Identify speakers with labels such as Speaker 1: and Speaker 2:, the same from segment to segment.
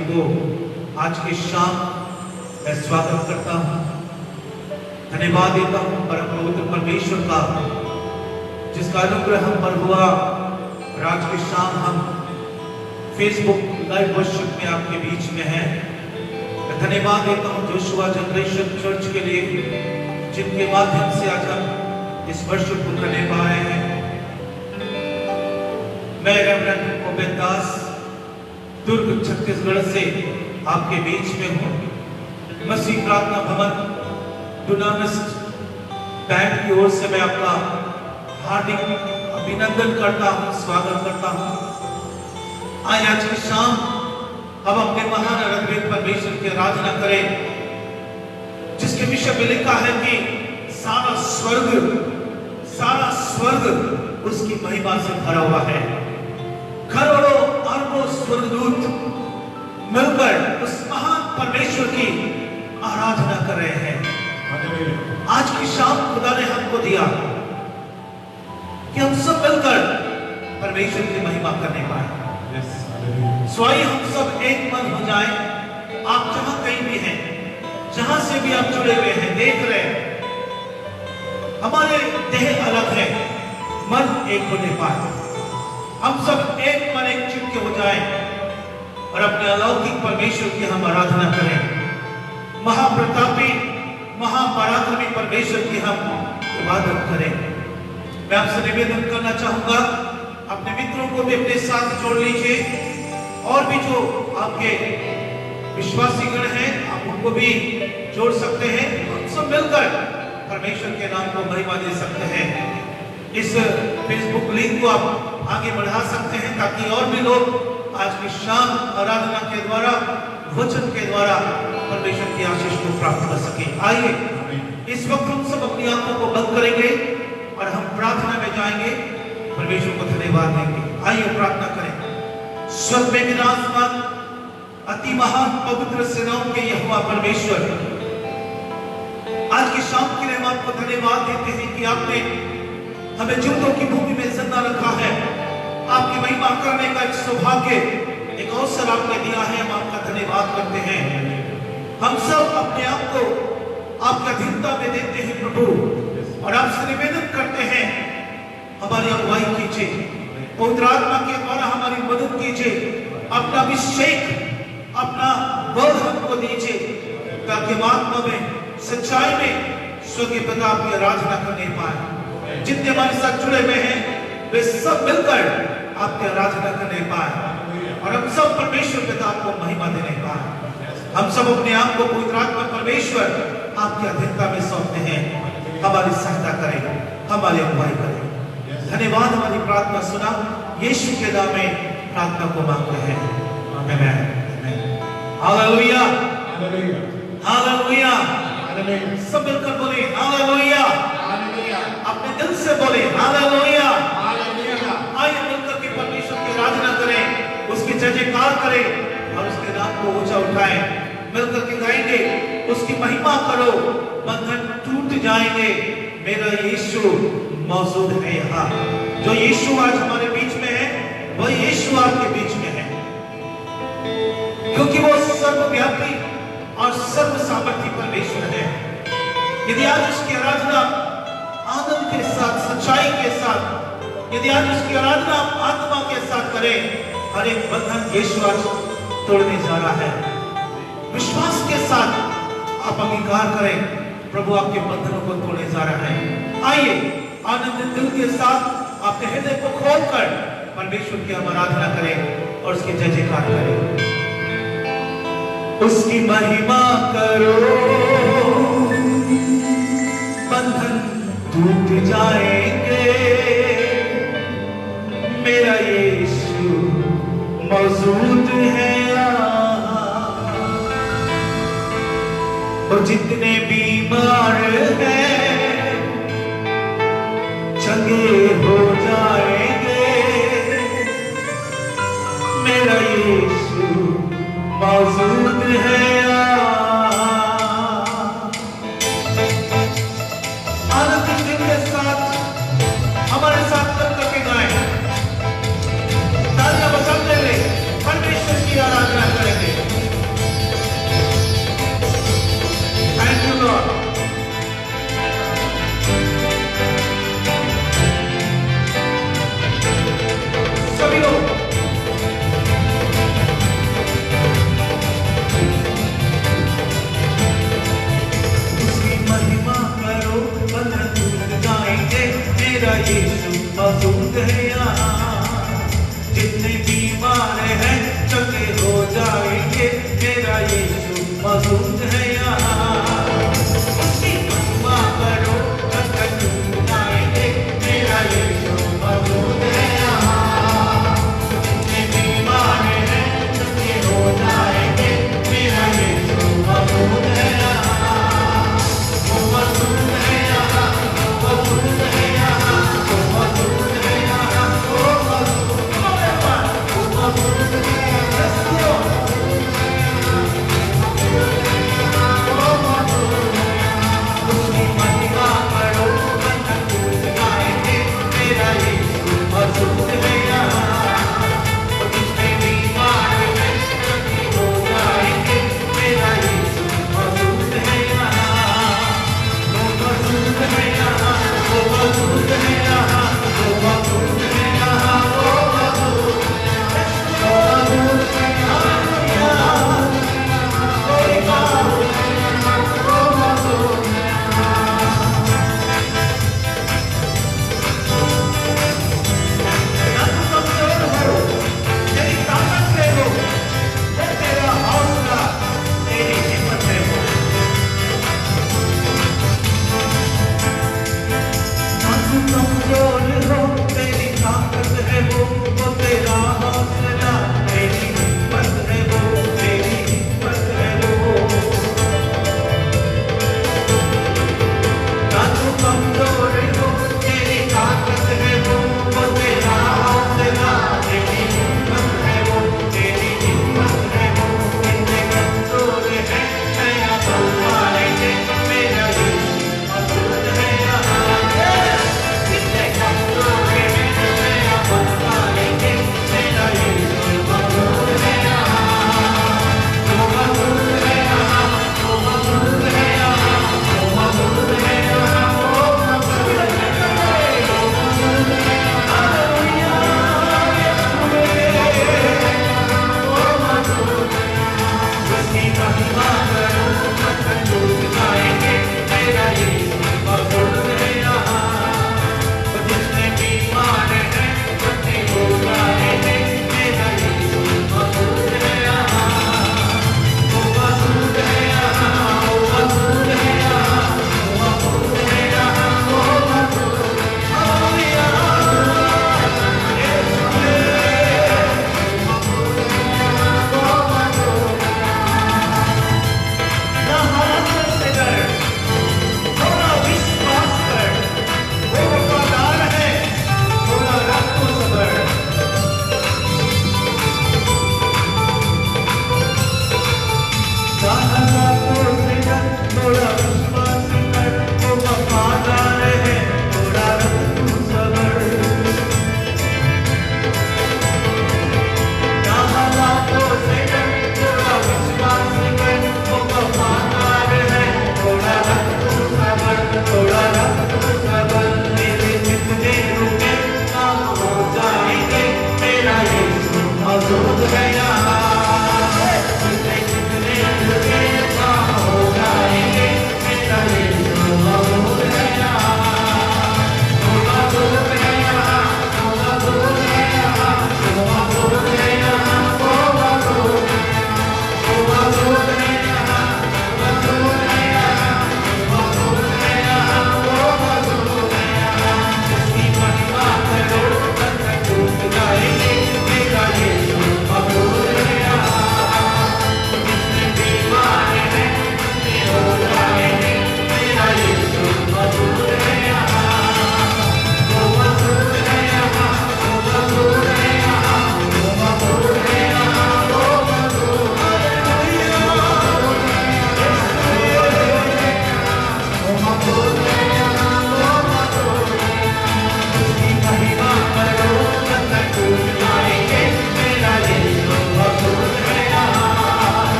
Speaker 1: को आज की शाम मैं स्वागत करता हूँ, धन्यवाद देता हूँ परम पवित्र परमेश्वर का, जिसका अनुग्रह हम पर हुआ और आज की शाम हम फेसबुक लाइव वर्शिप में आपके बीच में हैं। मैं धन्यवाद देता हूँ जोशुआ जनरेशन चर्च के लिए, जिनके माध्यम से आज हम इस वर्शिप को करने पा रहे हैं। मैं रेवरेंड ओबेद दास दुर्ग छत्तीसगढ़ से आपके बीच में हूँ। मसीह प्रार्थना भवन डुनामिस्ट बैंड की ओर से मैं आपका हार्दिक अभिनंदन करता हूँ, स्वागत करता हूँ। आज की शाम हम अपने महान अद्भुत परमेश्वर की आराधना करें, जिसके विषय में लिखा है कि सारा स्वर्ग उसकी महिमा से भरा हुआ है। करोड़ों अरबों स्वर्गदूत मिलकर उस महान परमेश्वर की आराधना कर रहे हैं। आज की शाम खुदा ने हमको दिया कि हम सब मिलकर परमेश्वर की महिमा करने पाए। स्वाई हम सब एक मन हो जाएं। आप जहां कहीं भी हैं, जहां से भी आप जुड़े हुए हैं, देख रहे हैं, हमारे देह अलग है, मन एक होने पाए। हम सब एक मन एक चित्त के हो जाएं और अपने अलौकिक परमेश्वर की हम आराधना करें। महाप्रतापी महापराक्रमी परमेश्वर की हम इबादत करें। मैं आपसे निवेदन करना चाहूंगा, अपने मित्रों को भी अपने साथ जोड़ लीजिए, और भी जो आपके विश्वासीगण हैं आप उनको भी जोड़ सकते हैं। हम सब मिलकर परमेश्वर के नाम को महिमा दे सकते हैं। इस फेसबुक लिंक को आप आगे बढ़ा सकते हैं, ताकि और भी लोग आज की शाम आराधना के द्वारा, वचन के द्वारा परमेश्वर की आशीष को प्राप्त कर सकें। आइए इस वक्त हम सब अपनी आंखों को बंद करेंगे और हम प्रार्थना में जाएंगे, परमेश्वर को धन्यवाद देंगे। आइए प्रार्थना करें। स्वर्ग में विराजमान अति महान पवित्र सेनाओं के यहोवा परमेश्वर, आज की शाम के लिए हम आपको धन्यवाद देते हैं कि आपने हमें जीवों की भूमि में जिंदा रखा है। आपकी महिमा करने का एक सौभाग्य, एक अवसर आपने दिया है। हम आपका धन्यवाद करते हैं। हम सब अपने आप को आपकी अधीनता में देते हैं प्रभु, और आपसे निवेदन करते हैं हमारी अगुवाई कीजिए, पवित्र आत्मा के द्वारा हमारी मदद कीजिए, अपना अभिषेक, अपना बल हमको दीजिए, ताकि हम आत्मा में, सच्चाई में स्वर्गीय पिता की आराधना करने पाए। जितने हमारे साथ जुड़े हुए हैं वे सब मिलकर आपकी आराधना करने पाए, और हम सब परमेश्वर पिता को महिमा देने पाए। हम सब अपने आप को पवित्र आत्मा परमेश्वर आपकी अधीनता में सौंपते हैं। हमारी सहायता करें, हमारी अगुवाई करें। धन्यवाद, हमारी प्रार्थना सुना, यीशु के नाम में प्रार्थना को मांगते हैं। आमीन। Hallelujah, hallelujah. सब मिलकर बोले हालेलुया, अपने दिल से बोले हालेलुया। आइए मिलकर के परमेश्वर की आराधना करें, उसकी जय जयकार करें और उसके नाम को ऊंचा उठाएं। मिलकर के गाएंगे, उसकी महिमा करो, बंधन टूट जाएंगे। मेरा यीशु मौजूद है यहाँ। जो यीशु आज हमारे बीच में है, वही यीशु आपके बीच में है, क्योंकि वो सर्वव्यापी और सर्व सामर्थी परमेश्वर है। यदि आज उसकी आराधना आनंद के साथ, सच्चाई के साथ, यदि आज उसकी आराधना आत्मा के साथ करें, हर एक बंधन यीशु आज तोड़ने जा रहा है। विश्वास के साथ आप अंगीकार करें, प्रभु आपके बंधनों को तोड़ने जा रहा है। आइए आनंदित दिल के साथ अपने हृदय को खोलकर परमेश्वर की हम आराधना करें और उसकी जय जयकार करें। उसकी महिमा करो, बंधन टूट जाएंगे। मेरा यीशु मौजूद है और जितने बीमार हैं चंगे हो जाएंगे। मेरा यीशु मौजूद है। हमारे साथ मिलकर के गाएं, तालियां बजाते हुए परमेश्वर की आराधना करेंगे।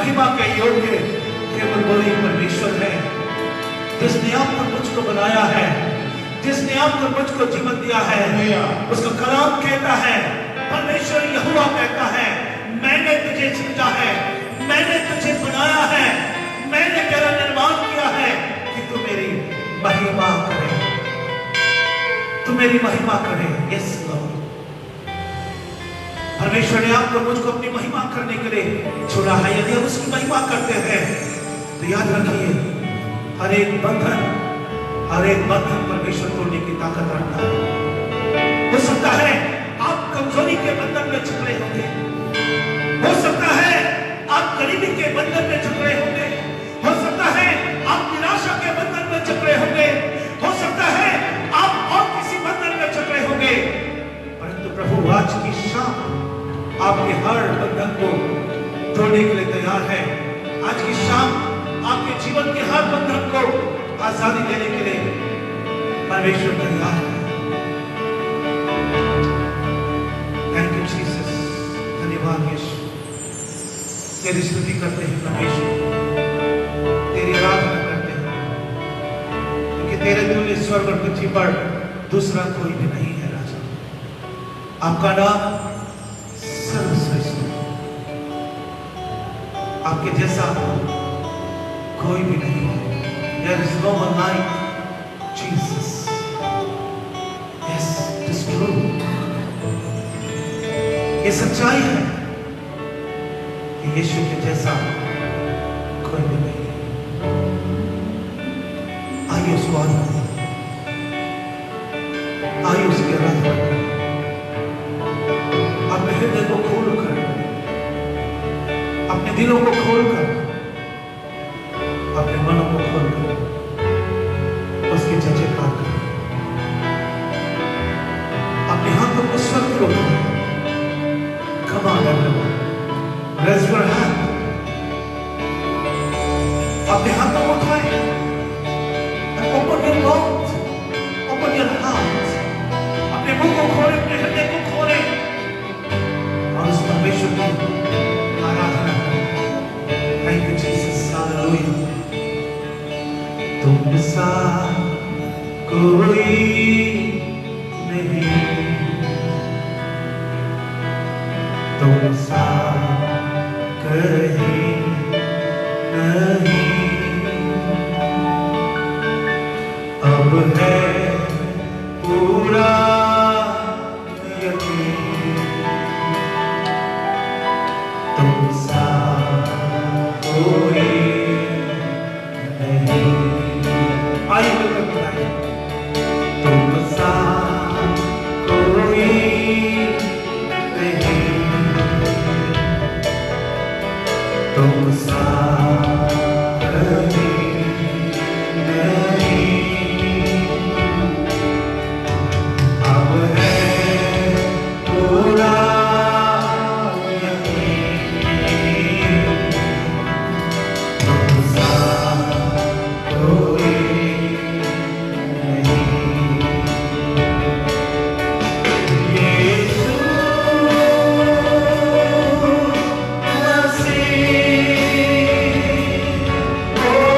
Speaker 1: महिमा के योग्य केवल वही परमेश्वर है जिसने आपको मुझको बनाया है, जिसने आपको मुझको जीवन दिया है। उसका कलाम कहता है, परमेश्वर यहोवा कहता है, मैंने तुझे सृजा है, मैंने तुझे बनाया है, मैंने तेरा निर्माण किया है कि तू मेरी महिमा करे, तू मेरी महिमा करे। यस लॉर्ड, परमेश्वर ने आपको मुझको अपनी महिमा करने के लिए चुना है। यदि हम उसकी महिमा करते हैं तो याद रखिए, हर एक बंधन परमेश्वर तोड़ने की ताकत रखता है। हो सकता है आप कमजोरी के बंधन में चिपके होंगे, हो सकता है आप गरीबी के बंधन में चिपके होंगे, हो सकता है आप निराशा के बंधन में चिपके होंगे, हो सकता है आप और किसी बंधन में चिपके होंगे, परंतु प्रभु आज की शाम आपके हर बंधन को तोड़ने के लिए तैयार है। आज की शाम आपके जीवन के हर बंधन को आजादी देने के लिए परमेश्वर तैयार है। थैंक यू जीसस, धन्यवाद यीशु। तेरी स्तुति करते हैं परमेश्वर, तेरी आराधना करते हैं, क्योंकि तेरे तुल्य स्वर्ग और पृथ्वी पर दूसरा कोई भी नहीं है। राजा, आपका नाम सर्वश्रेष्ठ है, आपके जैसा कोई भी नहीं है। There is no one like Jesus. Yes, it is true. ये सच्चाई है कि यीशु के जैसा कोई भी नहीं है। आइए उसको आराधना, आइए उसकी आराधना करें। अपने हृदय को खोलकर, अपने दिलों को खोलकर, अपने मनों को खोलकर उसके जयकार करें। अपने हाथों को स्वर्ग की ओर उठाएं। Come on everyone, raise your hand. अपने हाथों को उठाएं and open your mouth, open your heart. अपने मुंह को खोलें, अपने हृदय को खोलें और उस परमेश्वर की आराधना करें। Thank you Jesus, hallelujah। तुम सा कोई नहीं, तुम सा कहीं नहीं, अब है पूरा यकीन, तुम सा कोई नहीं। आइए मिलकर बुलाएं, तुम सा कोई नहीं, तुम सा कहीं नहीं, अब है पूरा यकीन, तुम सा कोई Oh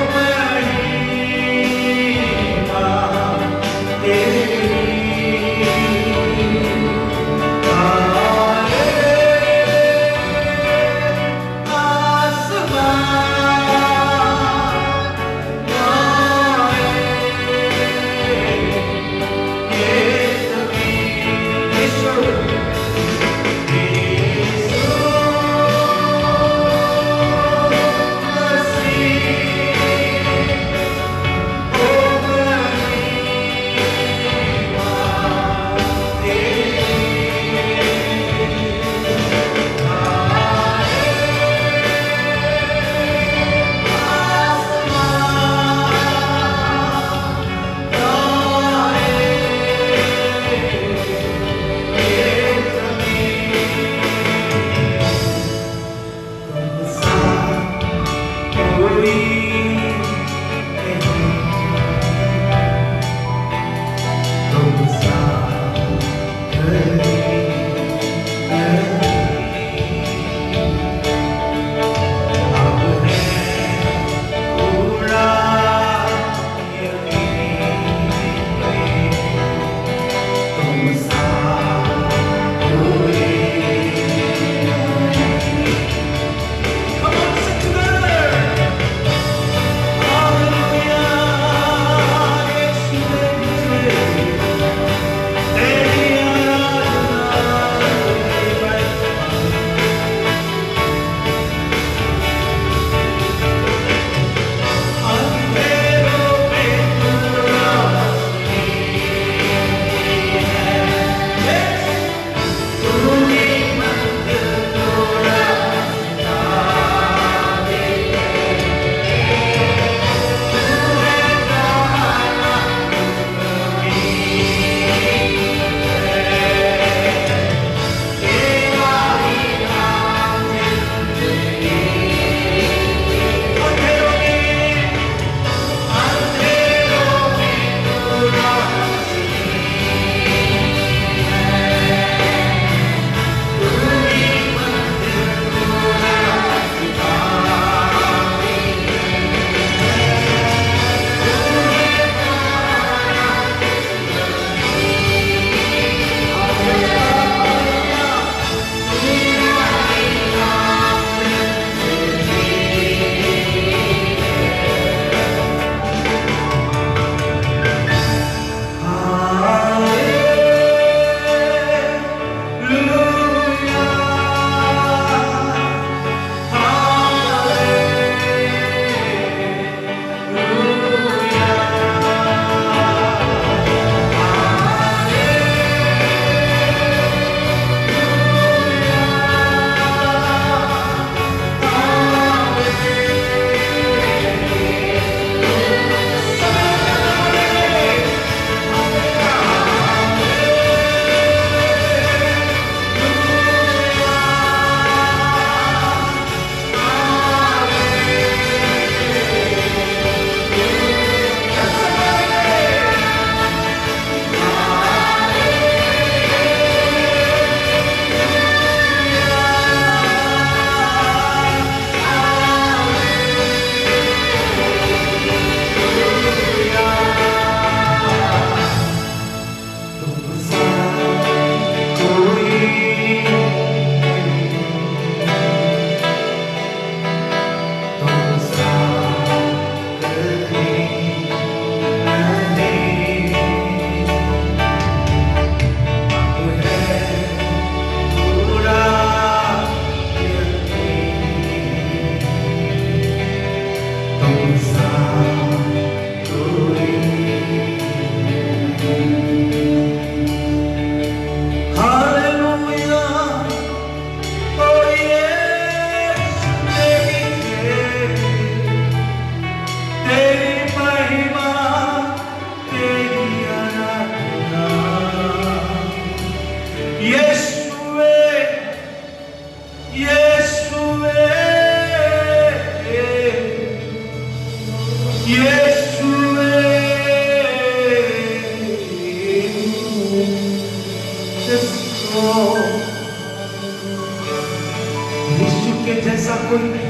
Speaker 1: यीशु के जैसा कोई नहीं,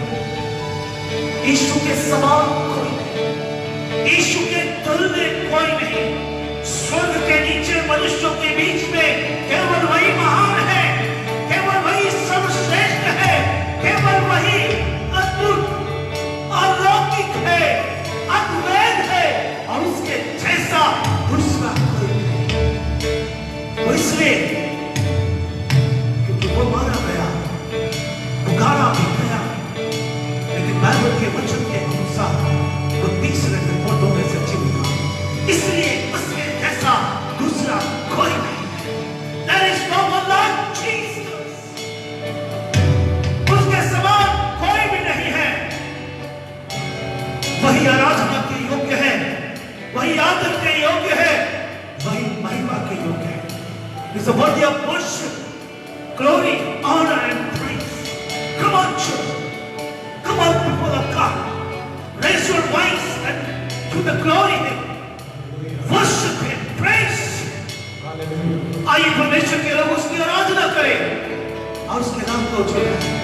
Speaker 1: यीशु के समान कोई नहीं, यीशु के तुल्य कोई नहीं। स्वर्ग के नीचे मनुष्यों के बीच में केवल वही महान है, केवल वही सर्वश्रेष्ठ है, केवल वही अद्भुत अलौकिक है, अद्वैत है, और उसके जैसा दूसरा कोई नहीं। वो इसलिए क्योंकि वो मारा गया, पुकारा भी गया, लेकिन बाइबल के वचन के अनुसार वो तीसरे दिन मुर्दों में से जी उठा। इसलिए उसके जैसा दूसरा कोई नहीं। There is no one like Jesus. उसके समान कोई भी नहीं है। वही आराधना के योग्य है, वही आदर के योग्य है, वही महिमा के योग्य है। He's worthy of worship, glory, honor and praise. Come on, church. Come on, people of God. Raise your voice and to the glory Him. Worship Him, praise. आइए परमेश्वर के लोग उसकी आराधना करें और उसके नाम को उछालें।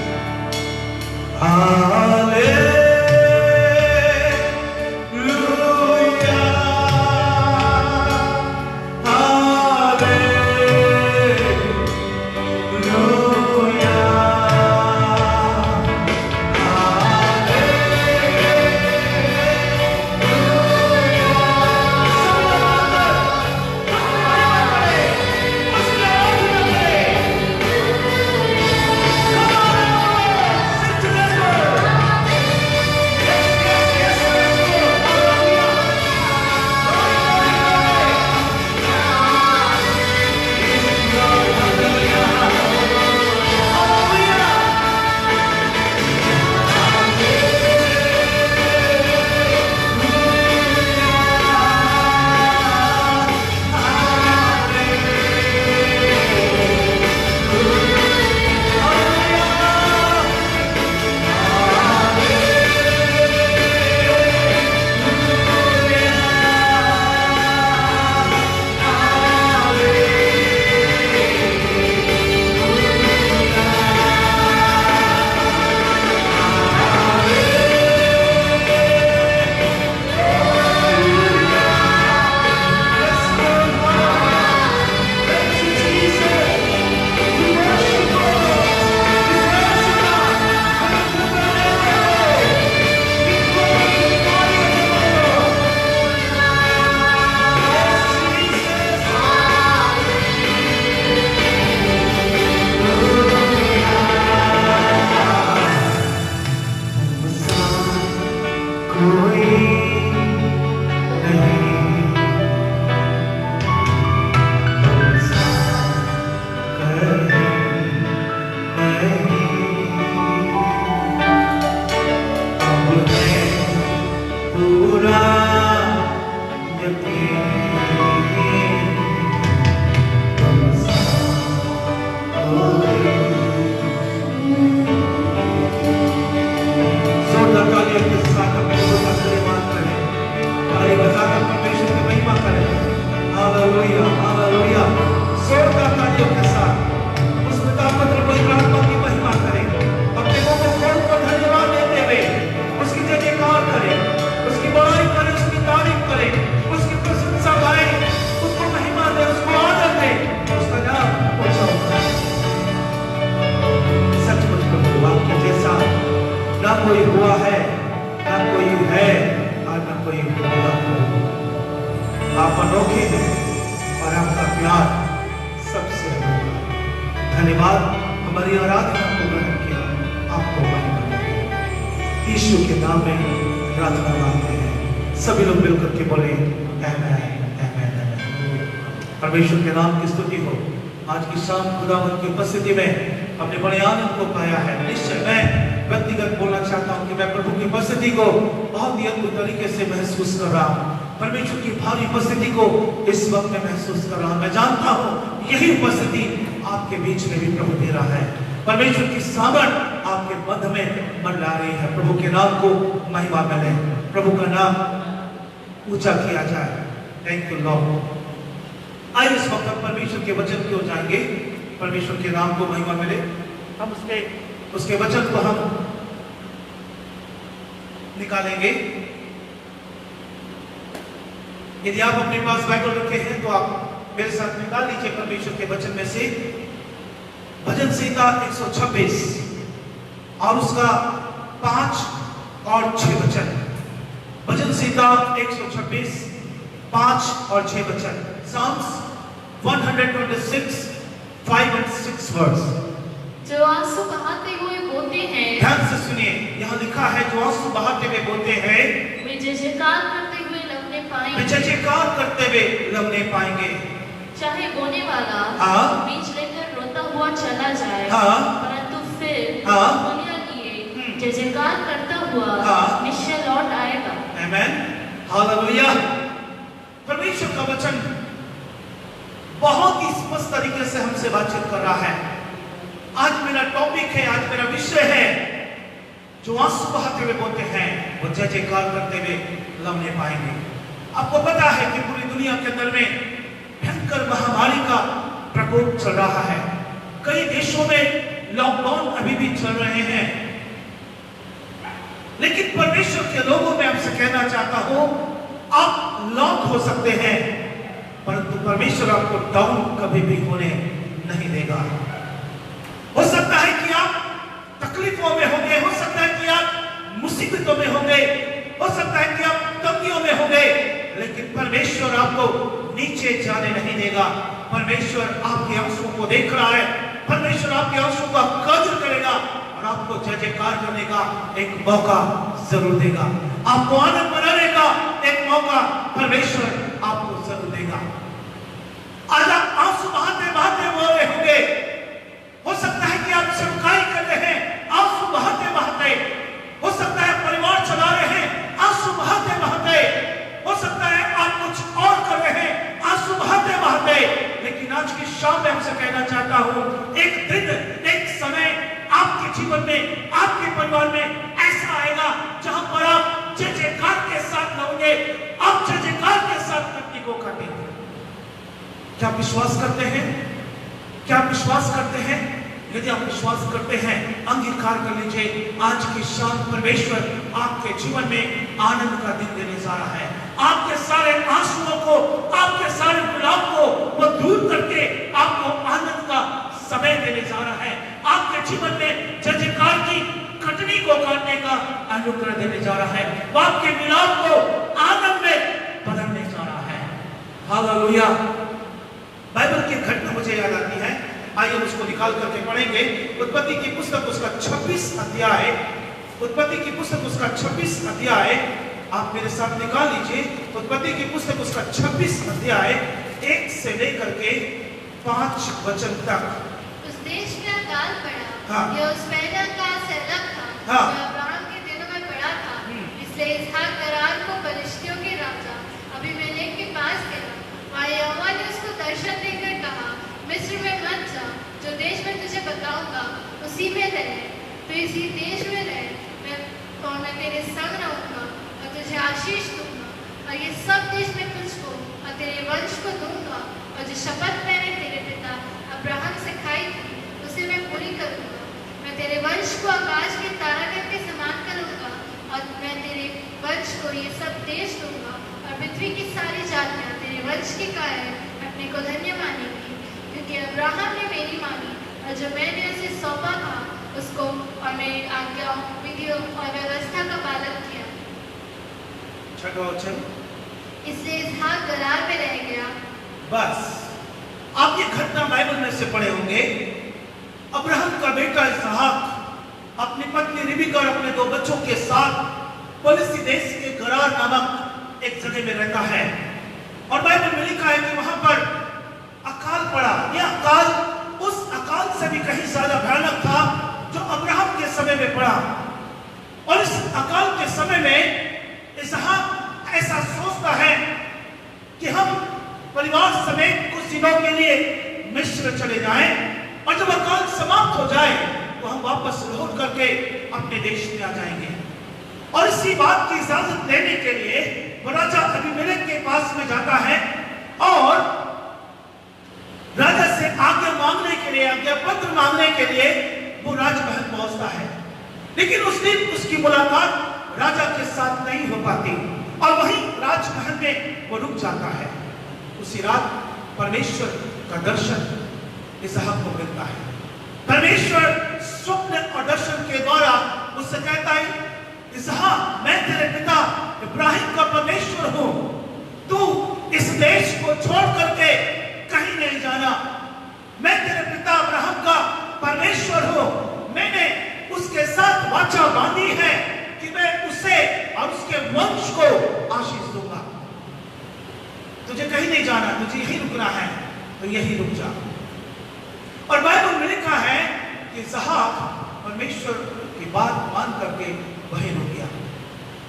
Speaker 1: कोई हुआ है, ना कोई है और ना कोई होगा। आप अनोखे हैं और आपका प्यार सबसे अनोखा। धन्यवाद, हमारी आराधना को ग्रहण किया, आपको महिमा मिले। यीशु के नाम में प्रार्थना मांगते हैं। सभी लोग मिलकर के बोले आमीन, आमीन, आमीन। परमेश्वर के नाम की स्तुति हो। आज की शाम खुदावंद की उपस्थिति में हमने बड़े आनंद को पाया है। निश्चय मैं व्यक्तिगत बोलना चाहता हूं कि मैं प्रभु की उपस्थिति को बहुत ही अद्भुत तरीके से महसूस कर रहा हूं। परमेश्वर की भारी उपस्थिति को इस वक्त में महसूस कर रहा हूं। मैं जानता हूं यही उपस्थिति आपके बीच में भी प्रभु दे रहा है। परमेश्वर की सामर्थ आपके मध्य हमें मरला रही है। प्रभु के नाम को महिमा मिले, प्रभु का नाम ऊंचा किया जाए। Thank you Lord. आइए इस वक्त परमेश्वर के वचन की ओर जाएंगे। परमेश्वर के नाम को महिमा मिले। हम उसके वचन को हम निकालेंगे। यदि आप अपने पास बाइबल रखे हैं तो आप मेरे साथ निकाल लीजिए परमेश्वर के वचन में से भजन संहिता 126 और उसका 5 और 6 वचन। भजन संहिता 126 5 और 6 वचन। Psalms 126 5 and 6 verse.
Speaker 2: जो आंसू बहाते हुए बोते हैं,
Speaker 1: ध्यान से सुनिए, यहाँ लिखा है जो आंसू बहाते हुए बोते हैं
Speaker 2: वे जय जयकार करते हुए लवने पाएंगे।
Speaker 1: वे जय जयकार करते हुए लवने पाएंगे।
Speaker 2: चाहे बोने वाला बीज लेकर रोता हुआ चला जाए, परंतु फिर बोलिया लिए जय जयकार करता हुआ निश्चय लौट आएगा।
Speaker 1: आमेन, हालेलुया। परमेश्वर का वचन बहुत ही स्पष्ट तरीके से हमसे बातचीत कर रहा है। आज मेरा टॉपिक है, आज मेरा विषय है, जो आंसू बहाते हुए बोते हैं वो जय जयकार करते हुए लवने पाएंगे। आपको पता है कि पूरी दुनिया के अंदर में भयंकर महामारी का प्रकोप चल रहा है। कई देशों में लॉकडाउन अभी भी चल रहे हैं, लेकिन परमेश्वर के लोगों में आपसे कहना चाहता हूं, आप लॉक हो सकते हैं परंतु परमेश्वर आपको डाउन कभी भी होने नहीं देगा। हो सकता है कि आप तकलीफों में होंगे, हो सकता है कि आप मुसीबतों में होंगे, हो सकता है कि आप तंगियों में होंगे, लेकिन परमेश्वर आपको नीचे जाने नहीं देगा। परमेश्वर आपके आंसुओं को देख रहा है, परमेश्वर आपके आंसुओं का कदर करेगा और आपको जय जयकार करने का एक मौका जरूर देगा। आपको आनंद मनाने का एक मौका परमेश्वर आपको जरूर देगा। आज आप आंसू बहाते बहाते रो रहे होंगे, हो सकता है कि आप सेवकाई कर रहे हैं आंसू बहाते बहाते, हो सकता है परिवार चला रहे हैं आंसू बहाते बहाते, हो सकता है आप कुछ और कर रहे हैं आंसू बहाते बहाते, लेकिन आज की शाम में हमसे कहना चाहता हूं, एक दिन एक समय आपके जीवन में, आपके परिवार में ऐसा आएगा जहां पर आप जय जयकार के साथ रहोगे, आप जय जयकार के साथ मिट्टी को काटेंगे। क्या आप विश्वास करते हैं? क्या आप विश्वास करते हैं? यदि आप विश्वास करते हैं, अंगीकार कर लीजिए, आज की शाम परमेश्वर आपके जीवन में आनंद का दिन देने जा रहा है। आपके सारे आंसुओं को, आपके सारे विलाप को वो दूर करके आपको आनंद का समय देने जा रहा है। आपके जीवन में जय जयकार की कटनी को काटने का अनुग्रह देने जा रहा है। वो आपके विलाप को आनंद में बदलने जा रहा है। हालेलुया। बाइबल की घटना मुझे याद आती है, आइए हम उसको निकाल करके पढ़ेंगे। उत्पत्ति की पुस्तक उसका 26 अध्याय, उत्पत्ति की पुस्तक उसका 26 अध्याय आप मेरे साथ निकाल लीजिए। उत्पत्ति की पुस्तक उसका 26 अध्याय 1 से लेकर के 5 वचन तक।
Speaker 2: उस देश में अकाल पड़ा, यह उस पहले अकाल से अलग था जो अब्राहम के दिनों में पड़ा था। इसलिए इसहाक गरार को फलिश्तियों के राजा अबीमेलेक के पास गया, वहाँ यहोवा ने उसको दर्शन देकर कहा, मिस्र में मत जा, जो देश में तुझे बताऊंगा उसी में रह, तो इसी देश में रह, मैं तेरे संग रहूंगा और तुझे आशीष दूंगा, और ये सब देश में तुझको और तेरे वंश को दूंगा, और जो शपथ मैंने तेरे पिता अब्राहम से खाई थी उसे मैं पूरी करूंगा। मैं तेरे वंश को आकाश के तारागण के समान करूंगा, और मैं तेरे वंश को ये सब देश दूंगा, और पृथ्वी की सारी जातियां तेरे वंश के कारण अपने को धन्य मानेंगी, क्योंकि अब्राहम ने मेरी मानी और जो मैंने उसे सौंपा था उसको, और मेरी आज्ञाओं, विधियों और व्यवस्था का पालन किया। इसलिए इसहाक गरार में रह गया।
Speaker 1: बस आप ये घटना बाइबल में से पढ़े होंगे। अब्राहम का बेटा इसहाक अपनी पत्नी रिबका और अपने 2 बच्चों के साथ फलिस्ती देश के गरार नामक एक जगह में रहता है, और बाइबल में लिखा है कि वहां पर अकाल पड़ा। यह अकाल उस अकाल से भी कहीं ज्यादा भयानक था जो अब्राहम के समय में पड़ा। और इस अकाल के समय में इसहाक ऐसा सोचता है कि हम परिवार समेत कुछ दिनों के लिए मिस्र चले जाएं, और जब अकाल समाप्त हो जाए तो हम वापस लौट करके अपने देश में आ जाएंगे। और इसी बात की इजाजत देने के लिए वो राजा अबीमेलेक के पास में जाता है और राजा से आज्ञा मांगने के लिए, आज्ञा पत्र मांगने के लिए वो राजमहल पहुंचता है। लेकिन उस दिन उसकी मुलाकात राजा के साथ नहीं हो पाती और वहीं राजमहल में वो रुक जाता है। उसी रात परमेश्वर का दर्शन इसहाक को मिलता है। परमेश्वर स्वप्न और दर्शन के द्वारा उससे कहता है, इसहाक, मैं तेरे पिता इब्राहिम का परमेश्वर हूं, तू इस देश को छोड़ करके कहीं नहीं जाना। मैं तेरे पिता अब्राहम का परमेश्वर हूं, मैंने उसके साथ वाचा बांधी है कि मैं उसे और उसके वंश को आशीष दूंगा। तुझे कहीं नहीं जाना, तुझे यही रुकना है तो यही रुक जा। और बाइबल में लिखा है कि इसहाक परमेश्वर की बात मान करके वहीं रुक गया।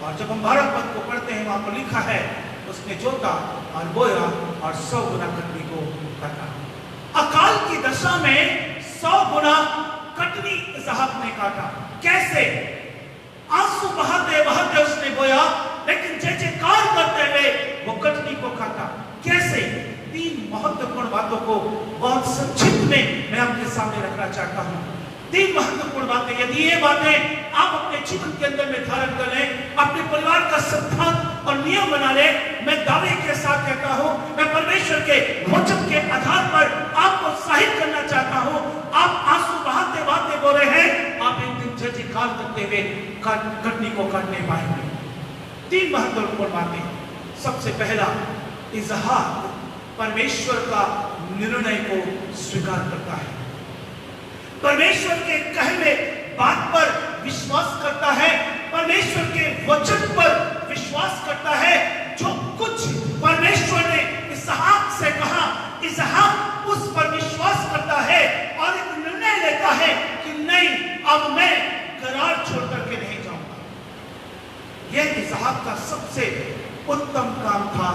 Speaker 1: और जब हम 12 पद को पढ़ते हैं वहां पर लिखा है, उसने जोता और बोया और 100 गुना कटनी को काटा। अकाल की दशा में 100 गुना कटनी इसहाक ने काटा। कैसे? आंसू बहाते बहाते उसने बोया, लेकिन जय जयकार करते हुए वो कटनी को काटा। कैसे? 3 महत्वपूर्ण बातों को बहुत संक्षिप्त में मैं आपके सामने रखना चाहता हूं। 3 महत्वपूर्ण बातें, यदि ये बातें आप अपने जीवन के अंदर में धारण कर लें, अपने परिवार का सिद्धांत और नियम बना लें, मैं दावे के साथ कहता हूं, मैं परमेश्वर के वचन के आधार पर आपको उत्साहित करना चाहता हूं। आप आंसू बहाते बहाते बोल रहे हैं, आप एक दिन जय जयकार करते हुए कटनी को काटने पाएंगे। 3 महत्वपूर्ण बातें। सबसे पहला, इसहाक परमेश्वर का निर्णय को स्वीकार करता है, परमेश्वर के कहे हुए बात पर विश्वास करता है, परमेश्वर के वचन पर विश्वास करता है। जो कुछ परमेश्वर ने इसहाक से कहा, इसहाक उस पर विश्वास करता है और एक निर्णय लेता है कि नहीं, अब मैं करार छोड़ करके नहीं जाऊंगा। यह इसहाक का सबसे उत्तम काम था,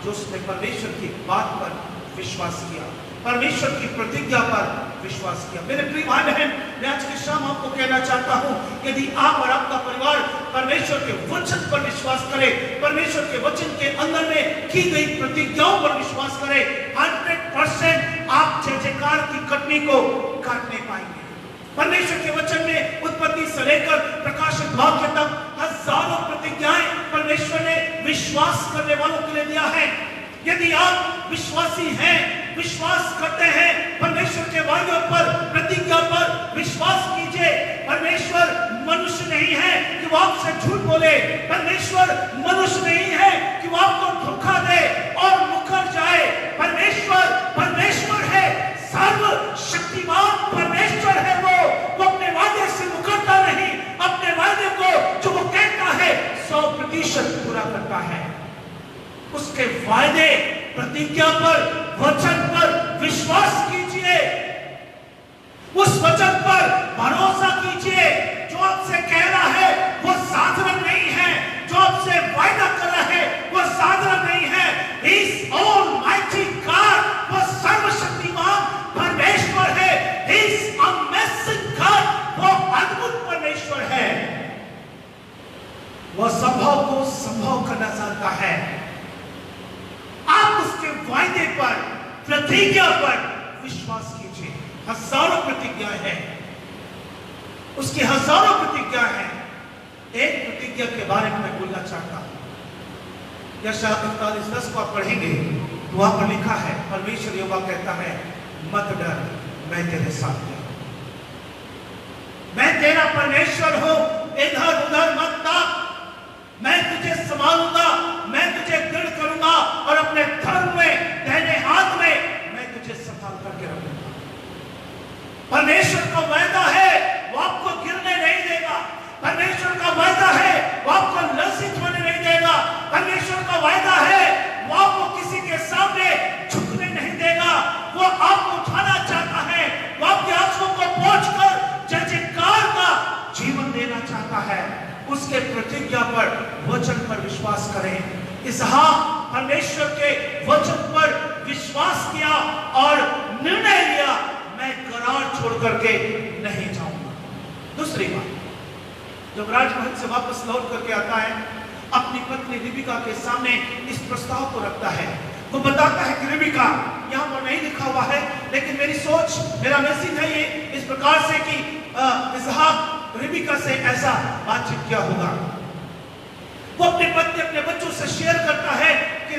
Speaker 1: जो उसने परमेश्वर की बात पर विश्वास किया, परमेश्वर की प्रतिज्ञा पर विश्वास किया। मेरे प्रिय भाई बहन, मैं आज की शाम आपको कहना चाहता हूं, यदि आप और आपका परिवार परमेश्वर के वचन पर विश्वास करे, परमेश्वर के वचन के अंदर में की गई प्रतिज्ञाओं पर विश्वास करे, 100% आप जय जयकार की कटनी को काटने पाएंगे। परमेश्वर के वचन में उत्पत्ति से लेकर प्रकाशित वाक्य तक हजारों प्रतिज्ञाएं परमेश्वर ने विश्वास करने वालों के लिए दिया है। यदि आप विश्वासी हैं, विश्वास करते हैं परमेश्वर के वायदों पर, प्रतिज्ञा पर विश्वास कीजिए। परमेश्वर मनुष्य नहीं है कि वो आपसे झूठ बोले, परमेश्वर मनुष्य नहीं है कि वो आपको धोखा दे और मुकर जाए। परमेश्वर है, सर्वशक्तिमान परमेश्वर है। वो अपने वादे से मुकरता नहीं, अपने वादे को जो वो कहता है 100% पूरा करता है। उसके वायदे, प्रतिज्ञा पर, वचन पर विश्वास कीजिए, उस वचन पर भरोसा कीजिए। जो आपसे कह रहा है वो साधारण नहीं है, जो आपसे वायदा कर रहा है वो साधारण नहीं है। He's Almighty God, वो सर्वशक्तिमान परमेश्वर है। He's amazing God, वो अद्भुत परमेश्वर है। वो संभव को संभव करना चाहता है। आप उसके वायदे पर, प्रतिज्ञा पर विश्वास कीजिए। हजारों प्रतिज्ञाएं हैं, उसकी हजारों प्रतिज्ञाएं हैं। एक प्रतिज्ञा के बारे में मैं बोलना चाहता हूं। यशायाह 45:10 को आप पढ़ेंगे तो वहां पर लिखा है, परमेश्वर यहोवा कहता है, मत डर, मैं तेरे साथ हूं, मैं तेरा परमेश्वर हूं, इधर उधर मत ताक, मैं तुझे संभालूंगा, मैं तुझे दृढ़ करूंगा और अपने धर्म में, दाहिने हाथ में मैं तुझे संभाल करके रखूंगा। परमेश्वर का वायदा है, वो आपको गिरने नहीं देगा। परमेश्वर का वायदा है, वो आपको लज्जित होने नहीं देगा। परमेश्वर का वायदा है, वो आपको किसी के सामने झुकने नहीं देगा। वो आपको उठाना चाहता है, वो आपके आंसुओं को पोंछकर जय जयकार का जीवन देना चाहता है। उसके प्रतिज्ञा पर, वचन पर विश्वास करें। इसहाक परमेश्वर के वचन पर विश्वास किया और निर्णय लिया, मैं करार छोड़ करके नहीं जाऊंगा। दूसरी बात, जब राजमहल से वापस लौट करके आता है, अपनी पत्नी रिबिका के सामने इस प्रस्ताव को रखता है। वो बताता है कि रिबिका, यहाँ पर नहीं लिखा हुआ है, लेकिन मेरी सोच, मेरा मैसेज है ये इस प्रकार से कि इसहाक रिबिका से ऐसा बातचीत किया होगा। वो अपने पत्नी, अपने बच्चों से शेयर करता है कि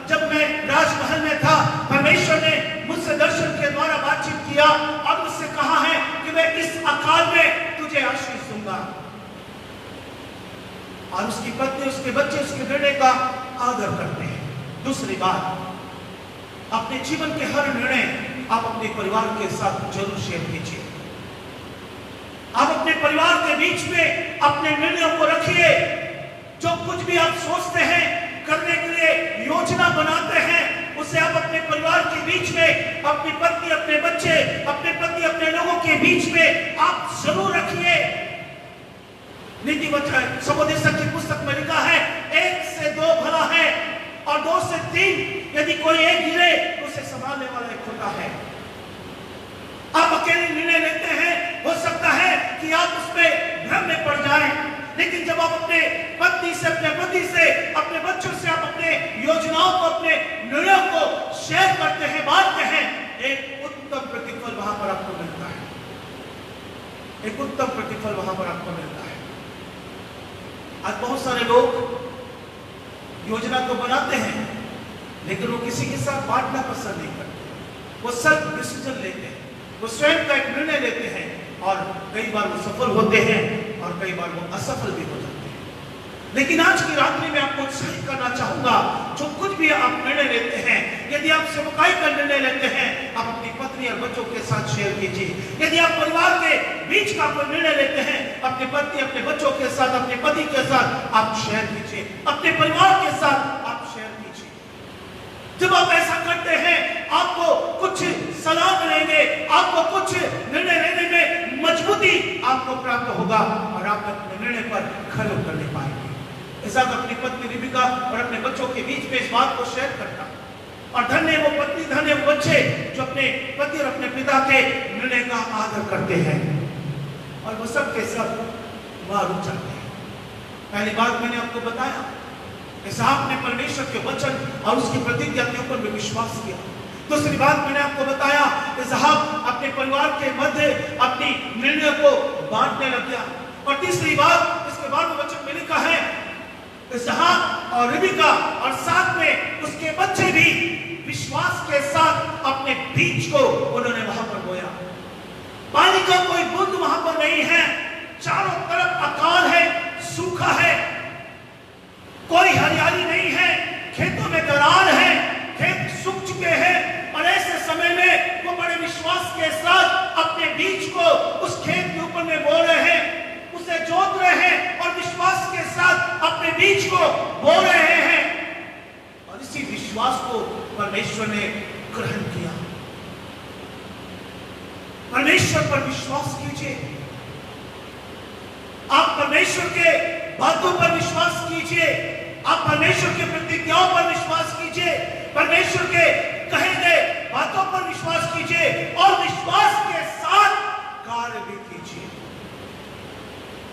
Speaker 1: जब मैं राजमहल में था, परमेश्वर ने मुझसे दर्शन के द्वारा बातचीत किया और मुझसे कहा है कि मैं इस अकाल में तुझे आशीष दूंगा। और उसकी पत्नी, उसके बच्चे उसके निर्णय का आदर करते हैं। दूसरी बात, अपने जीवन के हर निर्णय आप अपने परिवार के साथ जरूर शेयर कीजिए। आप अपने परिवार के बीच में अपने निर्णयों को रखिए। जो कुछ भी आप सोचते हैं करने के लिए योजना बनाते हैं, उसे आप अपने परिवार के बीच में, अपनी पत्नी, अपने बच्चे, अपने पति, अपने लोगों के बीच में आप जरूर रखिए। नीतिवचन समुदेशक की पुस्तक में लिखा है, 1 से 2 भला है और 2 से 3 यदि कोई एक गिरे तो उसे संभालने वाला एक होता है। आप अकेले निर्णय लेते हैं, हो सकता है कि आप उसमें भ्रम में पड़ जाएं, लेकिन जब आप अपने पत्नी से, अपने पति से, अपने बच्चों से आप अपने योजनाओं को, अपने निर्णयों को शेयर करते हैं, बांटते हैं, एक उत्तम प्रतिफल वहां पर आपको मिलता है। एक उत्तम प्रतिफल वहां पर आपको मिलता है। आज बहुत सारे लोग योजना तो बनाते हैं, लेकिन वो किसी के साथ बांटना पसंद नहीं करते। वो सेल्फ डिसीजन लेते हैं, वो स्वयं का एक निर्णय लेते हैं और कई बार वो सफल होते हैं और कई बार वो असफल भी हो जाते हैं। लेकिन आज की रात्रि में आपको उत्साहित करना चाहूंगा, जो कुछ भी आप निर्णय लेते हैं, यदि आप सेवकाई का निर्णय लेते हैं, आप अपनी पत्नी और बच्चों के साथ शेयर कीजिए। यदि आप परिवार के बीच का कोई निर्णय लेते हैं, अपने पत्नी, अपने बच्चों के साथ, अपने पति के साथ आप शेयर कीजिए, अपने परिवार के साथ आप शेयर कीजिए। जब आप ऐसा करते हैं, आपको कुछ सलाह मिलेंगे, आपको कुछ निर्णय लेने में मजबूती आपको प्राप्त होगा और आप अपने निर्णय पर खरे उतर नहीं पाएंगे। इसहाक अपनी पत्नी रिबिका और अपने बच्चों के बीच में इस बात को शेयर करता, और धन्य वो पत्नी, धन्य वो बच्चे जो अपने पति और अपने पिता के निर्णय का आदर करते हैं, और वो सब के सब वहां रुक जाते हैं। पहली बात मैंने आपको बताया, इसहाक ने परमेश्वर के वचन और उसकी प्रतिज्ञा के ऊपर में विश्वास किया। दूसरी बात मैंने आपको बताया, इसहाक अपने परिवार के मध्य अपनी निर्णय को बांटने लग गया। और तीसरी बात, इसके बाद वचन में लिखा है, इसहाक और रिबिका और साथ में उसके बच्चे भी विश्वास के साथ अपने बीज को उन्होंने वहां पर बोया। पानी का कोई बूंद वहां पर नहीं है, चारों तरफ अकाल है, सूखा है, कोई हरियाली नहीं है, खेतों में दरार है, खेत सूख चुके हैं, और ऐसे समय में वो बड़े विश्वास के साथ अपने बीज को उस खेत के ऊपर में बो रहे हैं, उसे जोत रहे हैं और विश्वास के साथ अपने बीज को बो रहे हैं। और इसी विश्वास को परमेश्वर ने ग्रहण किया। परमेश्वर पर विश्वास कीजिए, आप परमेश्वर के बातों पर विश्वास कीजिए, आप परमेश्वर के प्रतिज्ञाओं पर विश्वास कीजिए, परमेश्वर के कहे गए बातों पर विश्वास कीजिए और विश्वास के साथ कार्य भी कीजिए।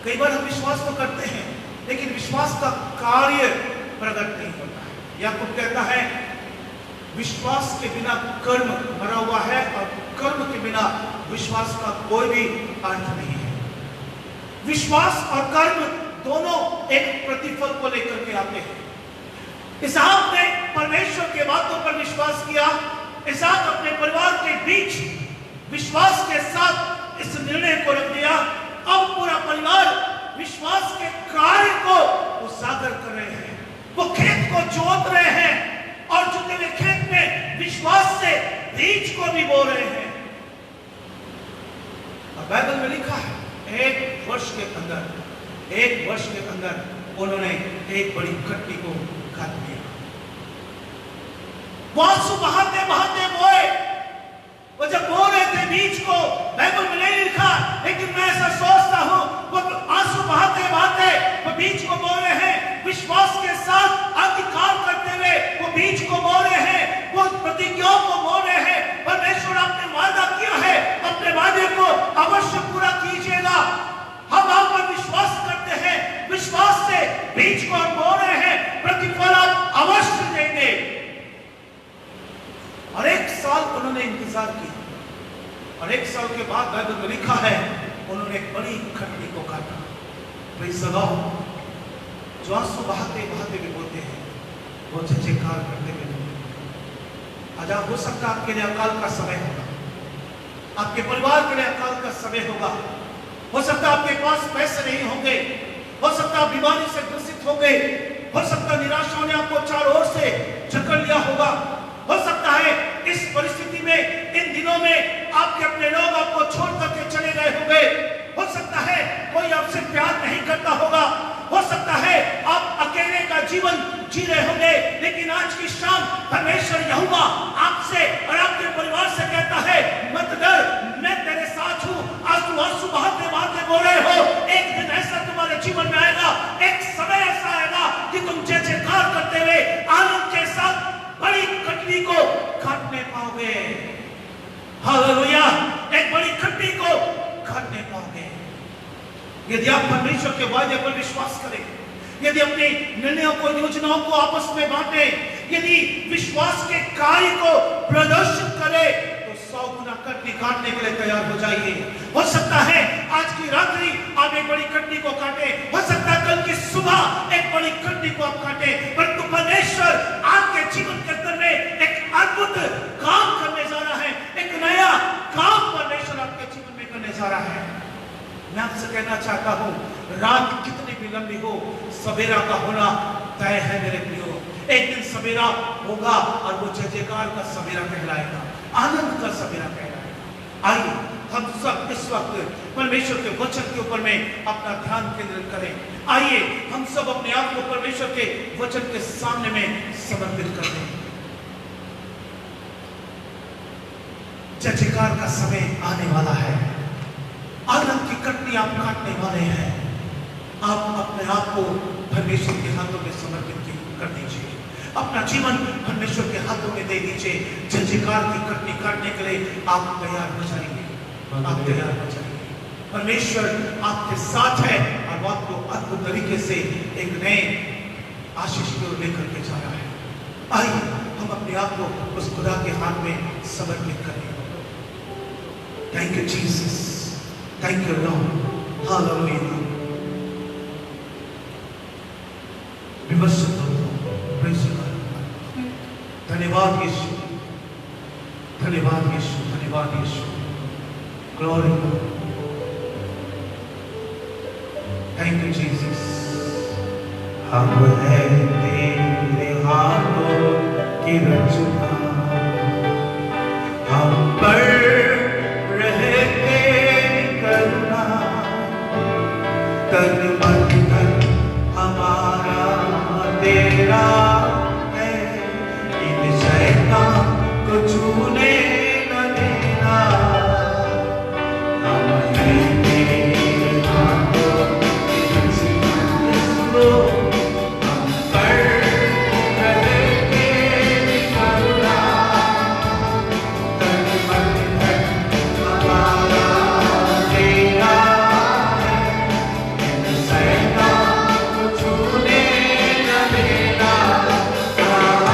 Speaker 1: कई बार हम विश्वास तो करते हैं, लेकिन विश्वास का कार्य प्रकट नहीं होता है। याकूब कहता है, विश्वास के बिना कर्म भरा हुआ है और कर्म के बिना विश्वास का कोई भी अर्थ नहीं है। विश्वास और कर्म दोनों एक प्रतिफल को लेकर के आते हैं। इसहाक ने परमेश्वर के बातों पर विश्वास किया। इसहाक अपने परिवार के बीच विश्वास के साथ इस निर्णय को रख दिया। अब पूरा परिवार विश्वास के कार्य को उजागर कर रहे हैं, वो खेत को जोत रहे हैं और जोते हुए खेत में विश्वास से बीज को भी बो रहे हैं। और बाइबल में लिखा है, एक वर्ष के अंदर उन्होंने एक बड़ी खट्टी को काट दिया। वो आंसू बहाते बहाते बोए, वो जब बो रहे थे बीज को, बाइबल में नहीं लिखा, लेकिन मैं ऐसा सोचता हूं, वो आंसू बहाते बहाते वो बीज को बो रहे हैं, विश्वास के साथ अंगीकार करते हुए वो बीज को बो रहे हैं, वो प्रतिज्ञाओं को बो रहे हैं। परमेश्वर आपने वादा किया है, अपने वादे को अवश्य पूरा कीजिएगा। हम आप पर विश्वास बीज को आप बो रहे हैं, प्रतिफल आप अवश्य देंगे। और 1 साल उन्होंने इंतजार किया और 1 साल के बाद बाइबल में लिखा है उन्होंने एक बड़ी खटनी को काटा। Praise the Lord. जो आंसू बहाते बहाते भी बोलते हैं वो जयकार करते हुए आज हो सकता है आपके लिए अकाल का समय होगा, आपके परिवार के लिए अकाल का समय होगा। हो सकता है आपके पास पैसे नहीं होंगे, हो सकता है बीमारी से ग्रसित होंगे, हो सकता है निराशा ने आपको चारों ओर से जकड़ लिया होगा। हो सकता है इस परिस्थिति में इन दिनों में आपके अपने लोग आपको छोड़ करके चले गए होंगे। हो सकता है कोई आपसे प्यार नहीं करता होगा, हो सकता है आप अकेले का जीवन जी रहे होंगे। लेकिन आज की शाम परमेश्वर यहोवा आपसे और आपके परिवार से कहता है मत डर, मैं तेरे साथ हूं। आज तुम आंसू बहाते बहाते बोल रहे हो, एक दिन ऐसा तुम्हारे जीवन में आएगा, एक समय ऐसा आएगा कि तुम जय जयकार करते हुए आनंद के साथ बड़ी कटनी को काटने पाओगे। हालेलुया। एक बड़ी कटनी को काटने पाओगे यदि आप परमेश्वर के वायदे पर विश्वास करें, यदि अपने निर्णयों को योजनाओं को आपस में बांटे, यदि विश्वास के कार्य को प्रदर्शित करें तो 100 गुना कटनी काटने के लिए तैयार हो जाइए। हो सकता है आज की रात्रि आप एक बड़ी कटनी को काटे, हो सकता है कल की सुबह एक बड़ी कटनी को आप काटे, परंतु परमेश्वर आपके जीवन के अंदर में एक अद्भुत काम करने जा रहा है, एक नया काम परमेश्वर आपके जीवन में करने जा रहा है। मैं आपसे कहना चाहता हूं, रात कितनी भी लंबी हो, सवेरा का होना तय है मेरे प्रियो। एक दिन सवेरा होगा और वो जय जयकार का सवेरा कहलाएगा, आनंद का सवेरा कहलाएगा। आइए हम सब इस वक्त परमेश्वर के वचन के ऊपर में अपना ध्यान केंद्रित करें। आइए हम सब अपने आप को परमेश्वर के वचन के सामने में समर्पित कर दें। जय जयकार का समय आने वाला है, आनंद की कटनी आप काटने वाले हैं। आप अपने आप को परमेश्वर के हाथों में समर्पित कर दीजिए, अपना जीवन परमेश्वर के हाथों में दे दीजिए। जय जयकार की कटनी काटने के लिए आप तैयार हो जाएंगे, आप तैयार हो जाएंगे। परमेश्वर आपके साथ है और वो आपको अद्भुत तरीके से एक नए आशीष की ओर लेकर के जा रहा है। आइए हम अपने आप को उस खुदा के हाथ में समर्पित करें। Thank you Jesus, thank you Lord, hallelujah. विवश धन्यवाद यीशु, धन्यवाद यीशु, धन्यवाद Yeshu. Glory, thank you Jesus.
Speaker 3: हम हैं तेरे हाथों की रचना, हम पर रहे तेरी करुणा, तन मन धन हमारा तेरा है, इन शैतान को छूने न देना। हम हैं तेरे हाथों की रचना, सुनो हम पर रहे तेरी करुणा, तन मन धन हमारा तेरा है, इन शैतान को छूने न देना। हालेलुया।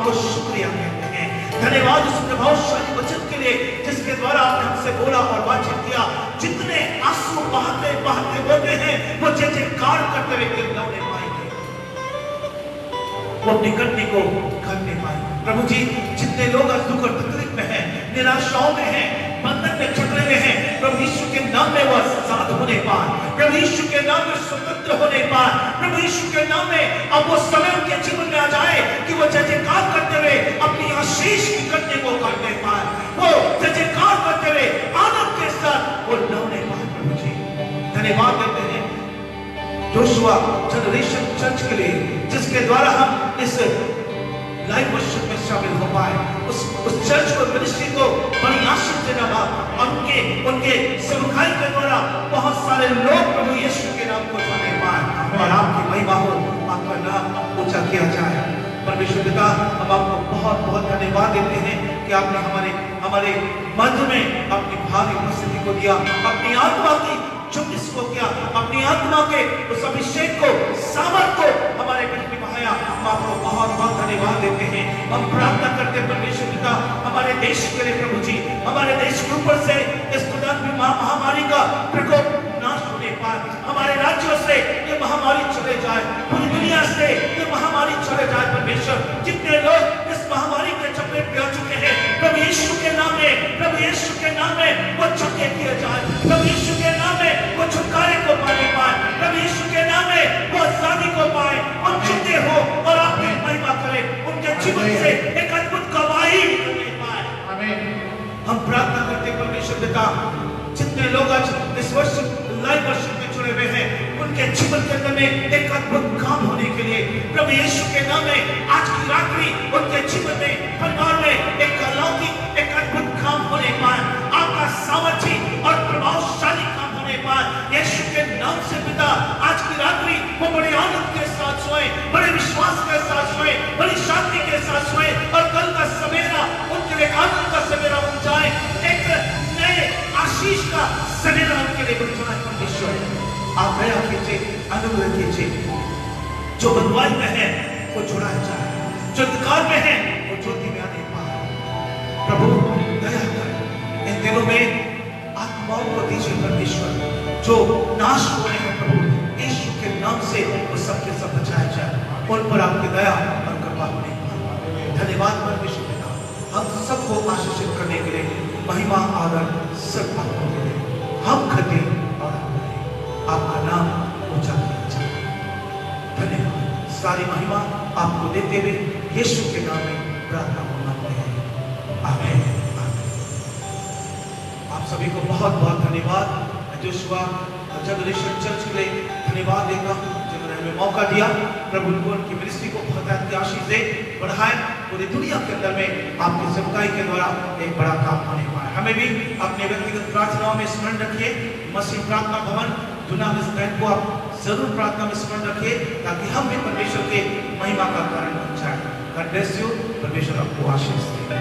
Speaker 1: आपको शुक्रिया कहते हैं। धन्यवाद उस प्रभावशाली वचन के लिए जिसके द्वारा आपने हमसे बोला और बातचीत किया। जितने आंसू बहाते बहाते बोलते हैं वो जय जयकार करते हुए गिड़गिड़ाने पाएंगे, वो अपनी कटनी को करने पाएंगे। प्रभु जी, जितने लोग आज दुख और तकलीफ में हैं, निराशाओं में हैं, बंधन में जकड़े में हैं, प्रभु यीशु के नाम में वो आजाद होने पाए, प्रभु यीशु के नाम में स्वतंत्र होने पाए, प्रभु यीशु के नाम में अब वो समय उनके जीवन में आ जाए कि वो जय जयकार करते हुए अपनी आशीष की कटनी को करने पाए, वो जय जयकार करते हुए आनंद के साथ वो लौटने पाए। प्रभु जी धन्यवाद देते हैं जोशुआ जनरेशन चर्च के लिए, जिसके द्वारा हम इस लाइव वर्शिप में शामिल हो पाए। उस चर्च को, मिनिस्ट्री को बड़ी आशीष देना था और उनके सेवकाई के द्वारा बहुत सारे लोग प्रभु यीशु के नाम को जाने पाए और आपकी महिमा हो, आपका नाम ऊंचा किया जाए। परमेश्वर पिता, हम आपको बहुत बहुत धन्यवाद देते हैं कि आपने हमारे मध्य में अपनी भारी उपस्थिति को दिया, अपनी आत्मा की चुम्बिस को किया, अपनी आत्मा के उस अभिषेक को, सामर्थ को हमारे बीच में बहाया। हम आपको बहुत बहुत धन्यवाद देते हैं। हम प्रार्थना करते हैं परमेश्वर पिता, हमारे देश के लिए प्रभु जी, हमारे देश के ऊपर से इस महामारी का प्रकोप नाश होने पाए, हमारे राज्यों से ये महामारी चले जाए, पूरी दुनिया से ये महामारी चले जाए। परमेश्वर, जितने लोग इस महामारी के चपेट में आ चुके हैं, प्रभु यीशु के नाम में, प्रभु यीशु के नाम में वो चंगे किए जाए, प्रभु यीशु के नाम में वो छुटकारे को पाने पाए, प्रभु यीशु के नाम में वो आजादी को पाए और जिंदे हो और आपकी महिमा करें, उनके जीवन से एक अद्भुत गवाही निकलने पाए। हम प्रार्थना करते परमेश्वर पिता, जितने लोग आज इस वर्ष लाइव वर्शिप में जुड़े हुए हैं, उनके जीवन के अंदर में एक अद्भुत काम होने के लिए प्रभु यीशु के नाम में आज की रात्रि उनके जीवन में, परिवार में एक अलौकिक, एक अद्भुत काम होने पाए, आपका सामर्थ्य और प्रभावशाली काम होने पाए। यीशु के नाम से पिता, आज की रात्रि वो बड़े आनंद के साथ सोए, बड़े विश्वास के साथ सोए, बड़ी शांति के साथ सोए और कल का सवेरा उनके लिए आनंद का सवेरा बन जाए, एक नए आशीष का सवेरा उनके लिए बन जाए। परमेश्वर, आप दया कीजिए, अनुग्रह कीजिए। जो बंधुआई में है वो छुड़ाया जाए, जो अंधकार में है वो ज्योति में आने पाए। प्रभु दया कर इन दिनों में आत्माओं को दीजिए परमेश्वर, जो नाश हो रहे हैं प्रभु यीशु के नाम से वो सबके सब बचाया जाए, उन पर आपकी दया और कृपा होने पाए। धन्यवाद परमेश्वर पिता, हम सबको आशीषित करने के लिए महिमा, आदर सब आपको मिले, हम खटे और आपका नाम ऊंचा किया जाए। धन्यवाद, सारी महिमा आपको देते हुए यीशु के नाम में प्रार्थना मांगते हैं, आमीन। आप सभी को बहुत बहुत धन्यवाद। जोशुआ जनरेशन चर्च के लिए धन्यवाद देता हूँ जिन्होंने हमें मौका दिया। प्रभु उनको उनकी मिनिस्ट्री को बहुत आशीष दे, बढ़ाए, पूरी दुनिया के अंदर में आपकी सेवकाई के द्वारा एक बड़ा काम होने पाए। हमें भी अपने व्यक्तिगत प्रार्थनाओं में स्मरण रखिए। मसीह प्रार्थना भवन को आप जरूर प्रार्थना में स्मरण रखिए, ताकि हम भी परमेश्वर के महिमा का कारण बन जाए। God bless you. परमेश्वर आपको आशीष दे।